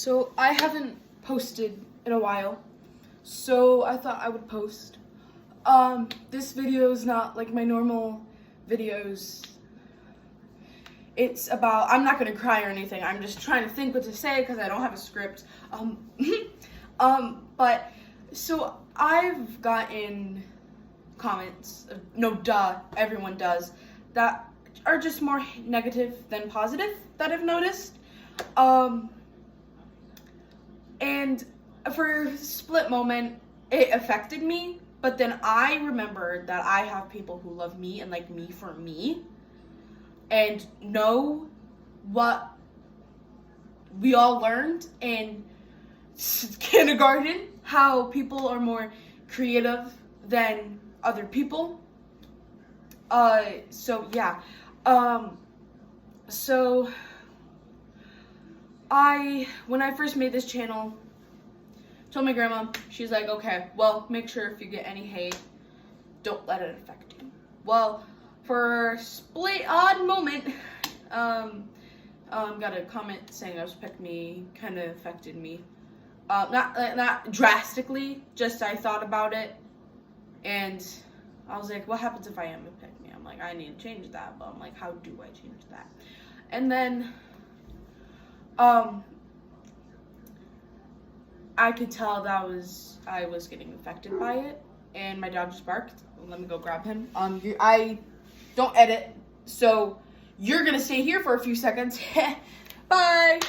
So I haven't posted in a while, so I thought I would post. This video is not like my normal videos. It's about, I'm not gonna cry or anything, I'm just trying to think what to say because I don't have a script. But, so I've gotten comments, everyone does, that are just more negative than positive that I've noticed. And for a split moment, it affected me, but then I remembered that I have people who love me and like me for me, and know what we all learned in kindergarten, how people are more creative than other people. So yeah. So when I first made this channel, told my grandma, she's like, okay, well, make sure if you get any hate, don't let it affect you. Well, for a split odd moment, got a comment saying I was pick me, kind of affected me. Not drastically, just I thought about it, and I was like, what happens if I am a pick me? I'm like, I need to change that, but I'm like, how do I change that? And then, I could tell that I was getting affected by it, and my dog just barked. Let me go grab him. I don't edit, so you're gonna stay here for a few seconds. Bye.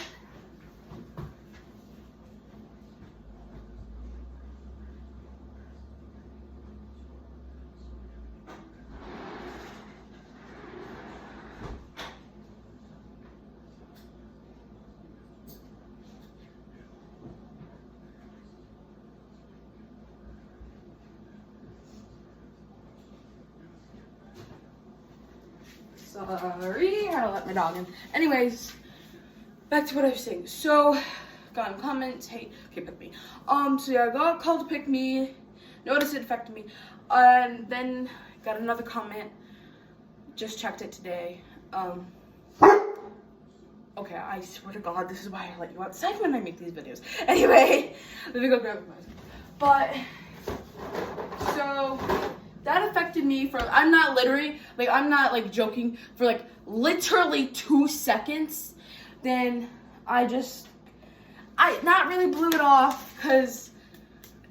Sorry, I had to let my dog in. Anyways, back to what I was saying. So, got comments, hey, okay, pick me. So yeah, I got called to pick me, noticed it affected me, and then got another comment, just checked it today. Okay, I swear to God, this is why I let you outside when I make these videos. Anyway, let me go grab my mask. But, so, that affected me for, I'm not joking, for like literally 2 seconds. Then I not really blew it off, because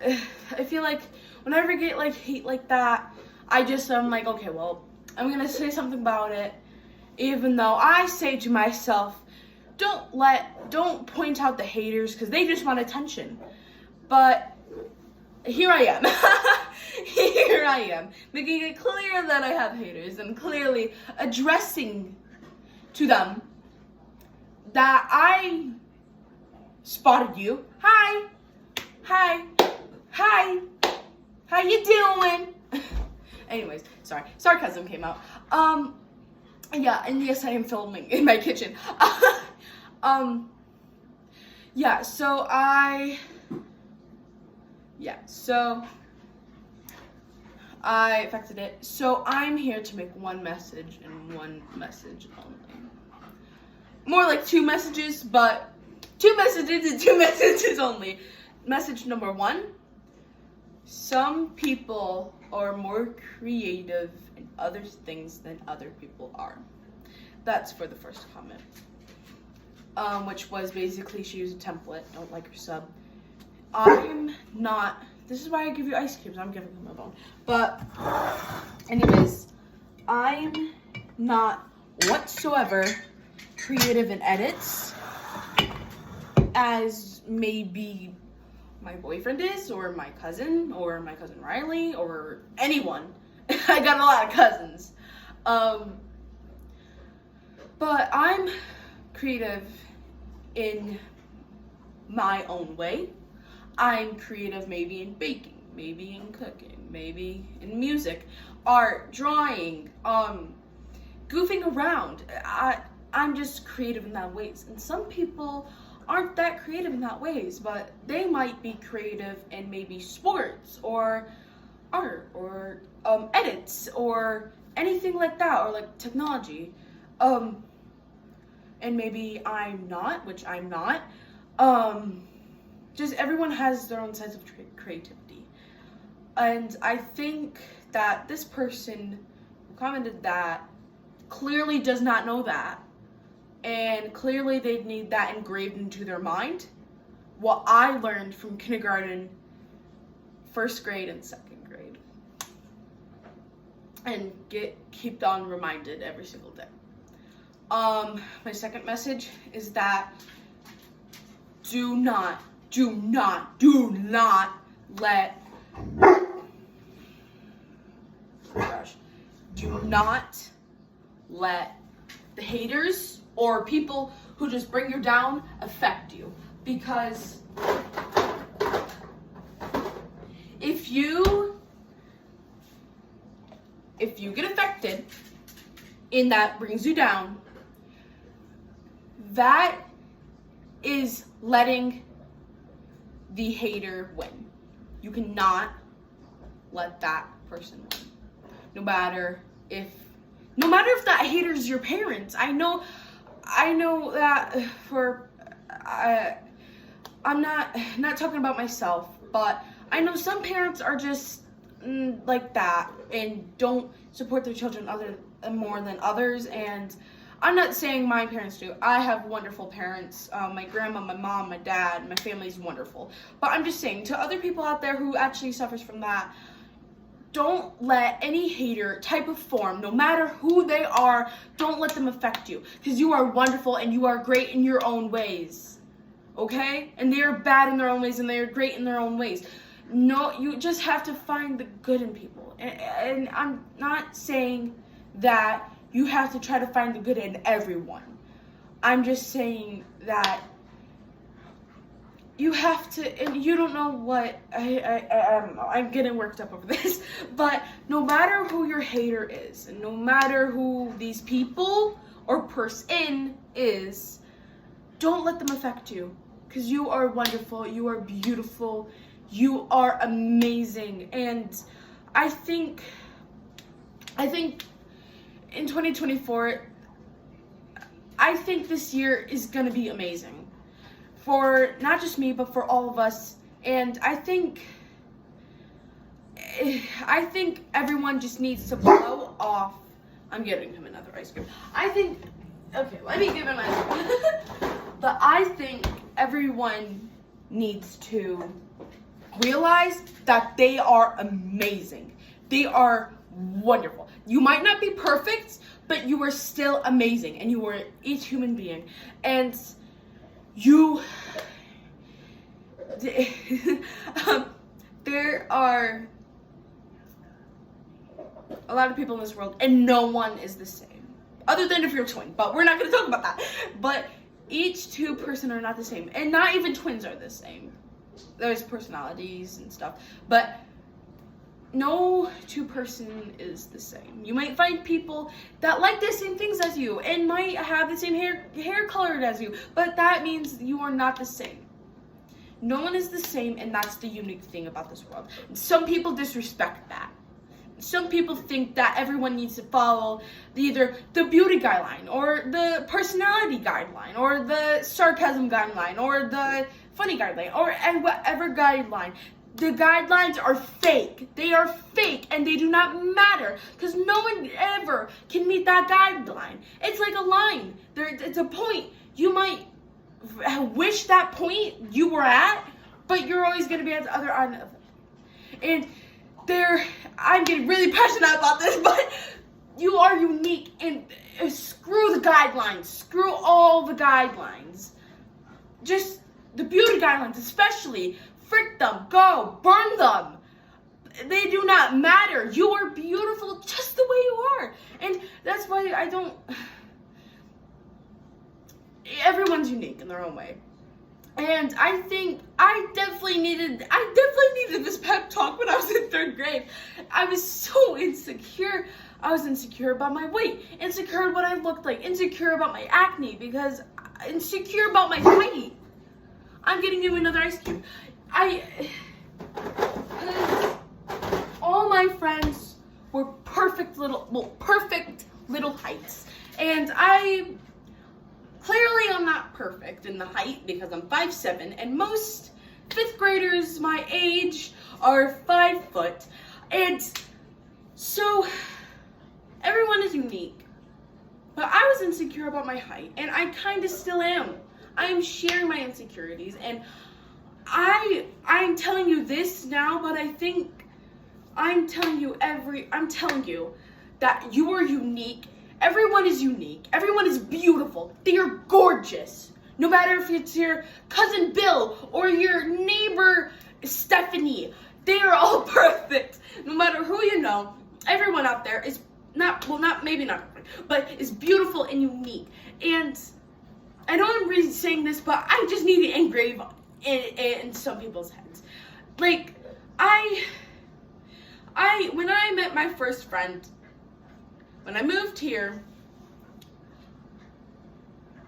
I feel like whenever I get like hate like that, I'm like, okay, well, I'm gonna say something about it, even though I say to myself, don't point out the haters, because they just want attention. But here I am. Here I am, making it clear that I have haters, and clearly addressing to them that I spotted you. Hi. Hi. Hi. How you doing? Anyways, sorry. Sarcasm came out. Yeah, and yes, I am filming in my kitchen. Yeah, so I affected it. So I'm here to make one message, and one message only. More like 2 messages, but 2 messages and 2 messages only. Message number 1, some people are more creative in other things than other people are. That's for the first comment. Which was basically she used a template, don't like her sub. I'm not, this is why I give you ice cubes, I'm giving him a bone. But, anyways, I'm not whatsoever creative in edits, as maybe my boyfriend is, or my cousin Riley, or anyone. I got a lot of cousins. But I'm creative in my own way. I'm creative maybe in baking, maybe in cooking, maybe in music, art, drawing, goofing around. I'm just creative in that ways. And some people aren't that creative in that ways, but they might be creative in maybe sports or art or edits or anything like that, or like technology. And maybe I'm not, which I'm not. just everyone has their own sense of creativity. And I think that this person who commented that clearly does not know that. And clearly they need that engraved into their mind. What I learned from kindergarten, first grade, and second grade. And keep on reminded every single day. My second message is that do not let the haters or people who just bring you down affect you. Because if you get affected and that brings you down, that is letting the hater win. You cannot let that person win. No matter if that hater is your parents. I know that I'm not talking about myself, but I know some parents are just like that and don't support their children more than others. And I'm not saying my parents do. I have wonderful parents. My grandma, my mom, my dad, my family's wonderful. But I'm just saying to other people out there who actually suffers from that, don't let any hater, type of form, no matter who they are, don't let them affect you. Because you are wonderful and you are great in your own ways. Okay? And they are bad in their own ways and they are great in their own ways. No, you just have to find the good in people. And I'm not saying that you have to try to find the good in everyone. I'm just saying that you have to, and you don't know what, I don't know, I'm getting worked up over this, but no matter who your hater is, and no matter who these people or person is, don't let them affect you, because you are wonderful, you are beautiful, you are amazing. And I think in 2024, I think this year is going to be amazing. For not just me, but for all of us. And I think everyone just needs to blow off. I'm giving him another ice cream. Okay, let me give him ice cream. But I think everyone needs to realize that they are amazing. They are wonderful. You might not be perfect, but you are still amazing, and you are each human being. And there are a lot of people in this world, and no one is the same. Other than if you're a twin, but we're not going to talk about that. But each two person are not the same, and not even twins are the same. There's personalities and stuff, but no two person is the same. You might find people that like the same things as you and might have the same hair colored as you, but that means you are not the same. No one is the same, and that's the unique thing about this world. Some people disrespect that. Some people think that everyone needs to follow either the beauty guideline or the personality guideline or the sarcasm guideline or the funny guideline or whatever guideline. The guidelines are fake. They are fake, and they do not matter, because no one ever can meet that guideline. It's like a line. It's a point. You might wish that point you were at, but you're always going to be at the other end of it. And I'm getting really passionate about this, but you are unique, and screw the guidelines. Screw all the guidelines. Just the beauty guidelines, especially. Frick them, go, burn them. They do not matter. You are beautiful just the way you are. And that's why everyone's unique in their own way. And I think I definitely needed this pep talk when I was in 3rd grade. I was so insecure. I was insecure about my weight, insecure what I looked like, insecure about my acne, insecure about my height. I'm getting you another ice cube. All my friends were perfect little heights, and Clearly, I'm not perfect in the height because I'm 5'7", and most 5th graders my age are 5 foot. And so, everyone is unique. But I was insecure about my height, and I kind of still am. I am sharing my insecurities, and I'm telling you this now, but I think I'm telling you that you are unique. Everyone is unique. Everyone is beautiful. They are gorgeous. No matter if it's your cousin Bill or your neighbor Stephanie, they are all perfect. No matter who you know, everyone out there is maybe not perfect, but is beautiful and unique. And I know I'm really saying this, but I just need it engraved in some people's heads. Like, when I met my first friend, when I moved here,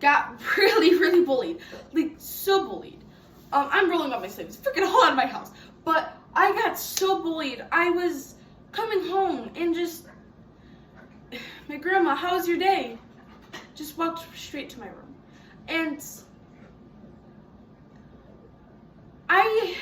got really, really bullied. Like, so bullied. I'm rolling up my sleeves. It's freaking hot in my house. But I got so bullied. I was coming home and just, my grandma, how was your day? Just walked straight to my room. And I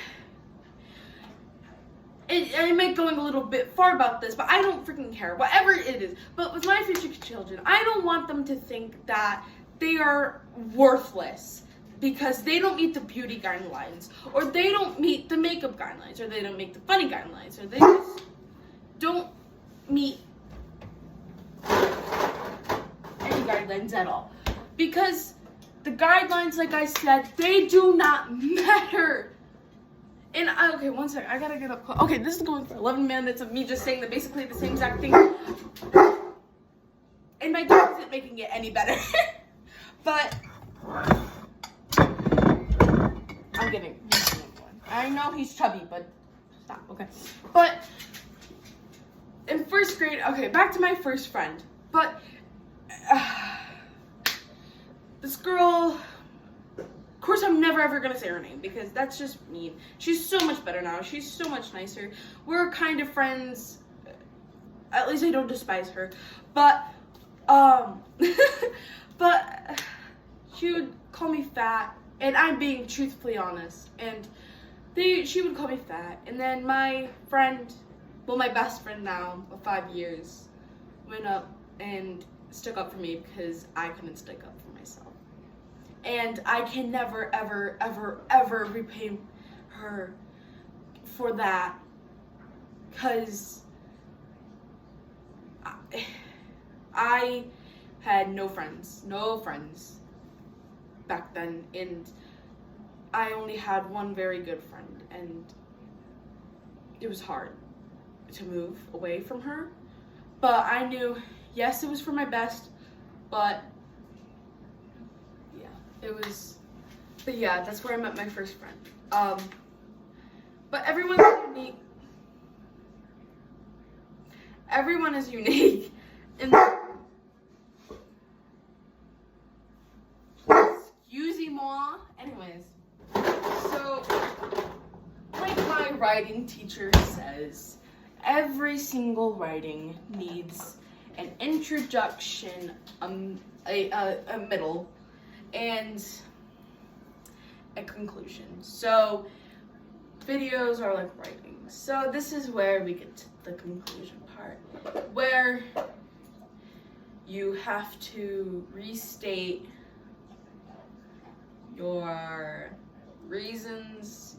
might going a little bit far about this, but I don't freaking care. Whatever it is. But with my future children, I don't want them to think that they are worthless because they don't meet the beauty guidelines, or they don't meet the makeup guidelines, or they don't meet the funny guidelines, or they just don't meet any guidelines at all. Because the guidelines, like I said, they do not matter. And okay, one second, I gotta get up close. Okay, this is going for 11 minutes of me just saying basically the same exact thing. And my dog isn't making it any better. But I'm kidding. I know he's chubby, but stop, okay. But in 1st grade, okay, back to my first friend. But this girl, of course I'm never ever gonna say her name because that's just mean. She's so much better now. She's so much nicer. We're kind of friends. At least I don't despise her. But but she would call me fat, and I'm being truthfully honest. And she would call me fat. And then my friend, well, my best friend now of 5 years, went up and stuck up for me because I couldn't stick up for myself. And I can never, ever, ever, ever repay her for that, because I had no friends back then, and I only had one very good friend, and it was hard to move away from her. But I knew, yes, it was for my best, but yeah, that's where I met my first friend. But everyone's unique. Everyone is unique. And excusez-moi. Anyways, so like my writing teacher says, every single writing needs an introduction, a middle, and a conclusion. So videos are like writing. So this is where we get to the conclusion part, where you have to restate your reasons,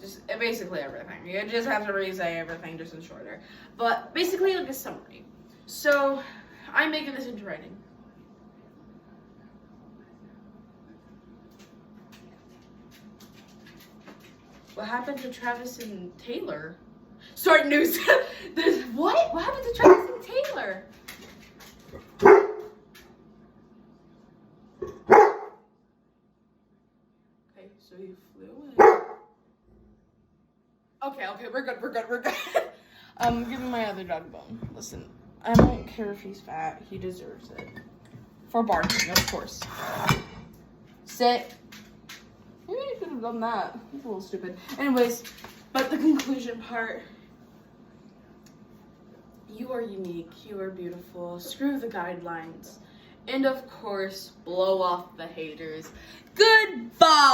just basically everything. You just have to re-say everything just in shorter. But basically like a summary. So I'm making this into writing. What happened to Travis and Taylor? Sorry, news. What? What happened to Travis and Taylor? Okay, so he flew away. Okay, we're good. Give me my other dog bone. Listen, I don't care if he's fat. He deserves it. For barking, of course. Sit. Maybe I could have done that. It's a little stupid. Anyways, but the conclusion part. You are unique. You are beautiful. Screw the guidelines. And of course, blow off the haters. Goodbye!